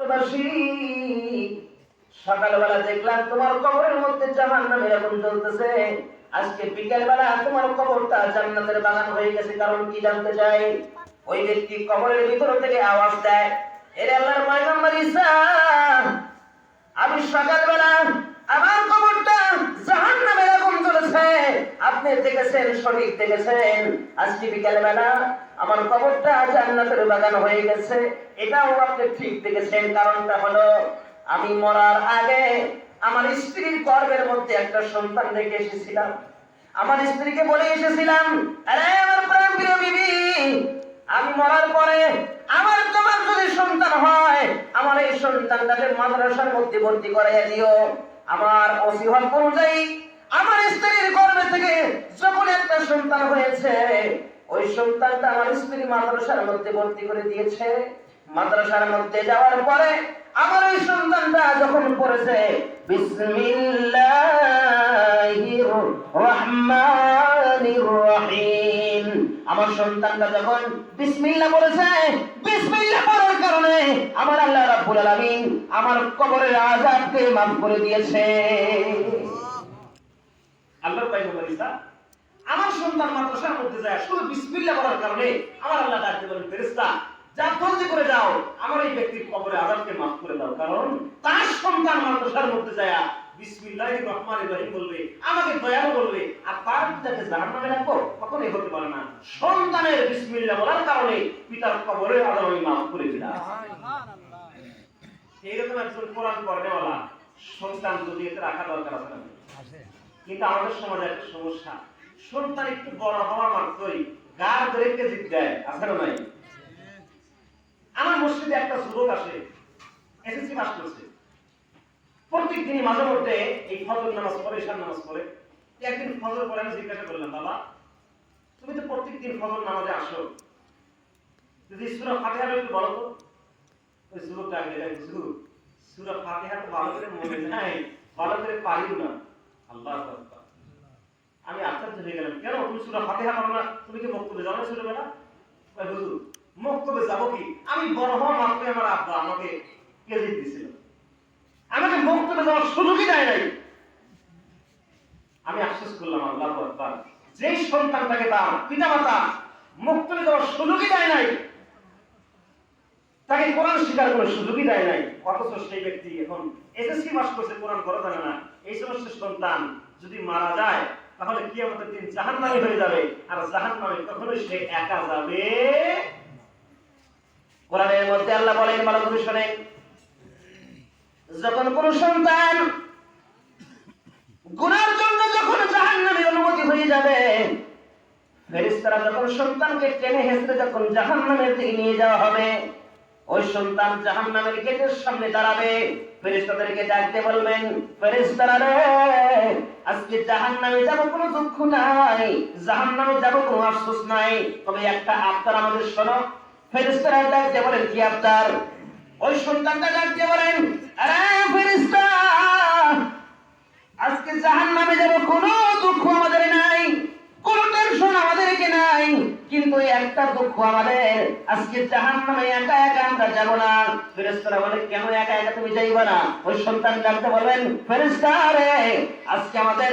জগৎবাসী, সকালবেলা দেখলাম তোমার কবরের মধ্যে জাহান্নামের আগুন জ্বলতেছে, আজকে বিকেলবেলা তোমার কবরটা জান্নাতের বাগান হয়ে গেছে। কারণ কি জানতে চাই? ওই ব্যক্তি কবরের ভিতর থেকে আওয়াজ দেয়, এরে আল্লাহর পয়গম্বর ঈসা, আমি সকালবেলা আমার কবরটা জাহান্নামের আগুন জ্বলেছে, আপনি দেখেছেন, সঠিক দেখেছেন। আজকে বিকেলবেলা আমার কবরটা জান্নাতের বাগান হয়ে গেছে, এটাও আপনি ঠিক দেখেছেন। কারণটা হলো আমি মরার আগে আমার স্ত্রীর গর্ভের মধ্যে একটা সন্তান রেখে এসেছিলাম। আমার স্ত্রীকে বলে এসেছিলাম, আরে আমার প্রাণ প্রিয় বিবি, আমি মরার পরে আমার তোমার যদি সন্তান হয়, আমার এই সন্তানটাকে মাদ্রাসার মধ্যে ভর্তি করাইয়া দিও। আমার ওসিয়ত অনুযায়ী আমার স্ত্রীর গর্ভে থেকে যখন একটা সন্তান হয়েছে, ওই সন্তানটা আমার স্ত্রী মাদ্রাসার মধ্যে ভর্তি করে দিয়েছে। মাদ্রাসার মধ্যে যাওয়ার পরে আমার ওই সন্তানটা যখন পড়েছে বিসমিল্লাহির রহমানির রহিম, আমার সন্তানটা যখন বিসমিল্লাহ বলেছে, বিসমিল্লাহ পড়ার কারণে আমার আল্লাহ রাব্বুল আলামিন আমার কবরের আযাবকে মাফ করে দিয়েছে। আল্লাহর পয়গম্বর ঈসা আমার সন্তান মাদ্রাসার মধ্যে যায়, শুধু বিসমিল্লাহ বলার কারণে আমার আল্লাহ ডাকতে বলেন, ফেরেশতা যা জলদি করে যাও, আমার এই ব্যক্তির কবরে আযাবকে মাফ করে দাও। কারণ তার সন্তান মাদ্রাসার মধ্যে যায় বিসমিল্লাহির রহমানির রহিম বলবে, আমাকে দয়ালু বলবে, আর তার পিতাকে জাহান্নামে রাখবো? কখনোই হতে পারে না। সন্তানের বিসমিল্লাহ বলার কারণে পিতার কবরের আযাব আমি মাফ করে দিলাম। এইরকম একজন কোরআন পড়নেওয়ালা সন্তান দুনিয়াতে রাখা দরকার আছে না? কিন্তু আমাদের সমাজে একটা সমস্যা, সন্তান একটু বড় হওয়া মাত্রই গার ধরে কেজিট দেয়, আছে না নাই? আমার মসজিদে একটা যুবক আসে, এসএসসি পাস করছে, প্রত্যেক দিনই মাঝে মধ্যে এই ফজর নামাজ পড়ে, ঈশার নামাজ পড়ে। একদিন ফজর পরে আমি জিজ্ঞাসা করলাম, বাবা তুমি তো প্রত্যেক দিন ফজর নামাজে আসো, যদি সূরা ফাতিহা একটু বলো তো। ওই যুবকটা আগে হুজুর সূরা ফাতিহা তো ভালো করে মনে নাই, ভালো করে পারিও না। আল্লাহু আকবার। আমি আশ্চর্য হয়ে গেলাম, কেন তুমি সূরা ফাতিহা পারো না? তুমি কি মক্তবে যাও না ছোটবেলা? কই হুজুর মক্তবে যাব কি, আমি বড় হওয়া মাত্রই আমার আব্বা আমাকে কেজি দিয়েছিল, আমাকে মক্তবে যাওয়ার সুযোগই দেয় নাই। আমি আফসোস করলাম, আল্লাহু আকবার, যেই সন্তানটাকে তার পিতামাতা মক্তবে যাওয়ার সুযোগই দেয় নাই, তাকে কোরআন শিখার কোনো সুযোগই দেয় নাই, অথচ সেই ব্যক্তি এখন এসএসসি পাস করছে, কোরআন পড়া জানে না। এই সমস্ত সন্তান যদি মারা যায় তাহলে কিয়ামতের দিন জাহান্নামী হয়ে যাবে, আর জাহান্নামে কখনোই সে একা যাবে। কোরআনের মধ্যে আল্লাহ বলেন, ভালো করে শুনেন, যখন কোন সন্তান গুনার জন্য যখন জাহান্নামের অনুমতি হয়ে যাবে, ফেরেশতারা যখন সন্তানকে টেনে হেঁচড়ে যখন জাহান্নামের দিকে নিয়ে যাওয়া হবে, ওই সন্তান জাহান্নামের গেটের সামনে দাঁড়াবে, ফেরেশতাদেরকে ডাকতে বলবেন, ফেরেশতারা রে, আজকে জাহান্নামে যাব কোনো দুঃখ নাই, জাহান্নামে যাব কোনো আফসোস নাই, তবে একটা আবদার আমাদের শোনো। ফেরেশতারা ডাকতে বলেন, কি আবদার? ওই সন্তানটা ডাকতে বলেন, আরে ফেরেশতা, আজকে জাহান্নামে যাব কোনো দুঃখ আমাদের নাই, কোনো টেনশন আমাদেরকে নাই, কিন্তু একটা দুঃখ আমাদের, আজকে জাহান্নামে একা একা আমরা যাব না। ফেরেশতারা বলে, কেন একা একা তুমি যাইবা না? ওই সন্তান ডাকতে বলবেন, ফেরেশতা রে, আজকে আমাদের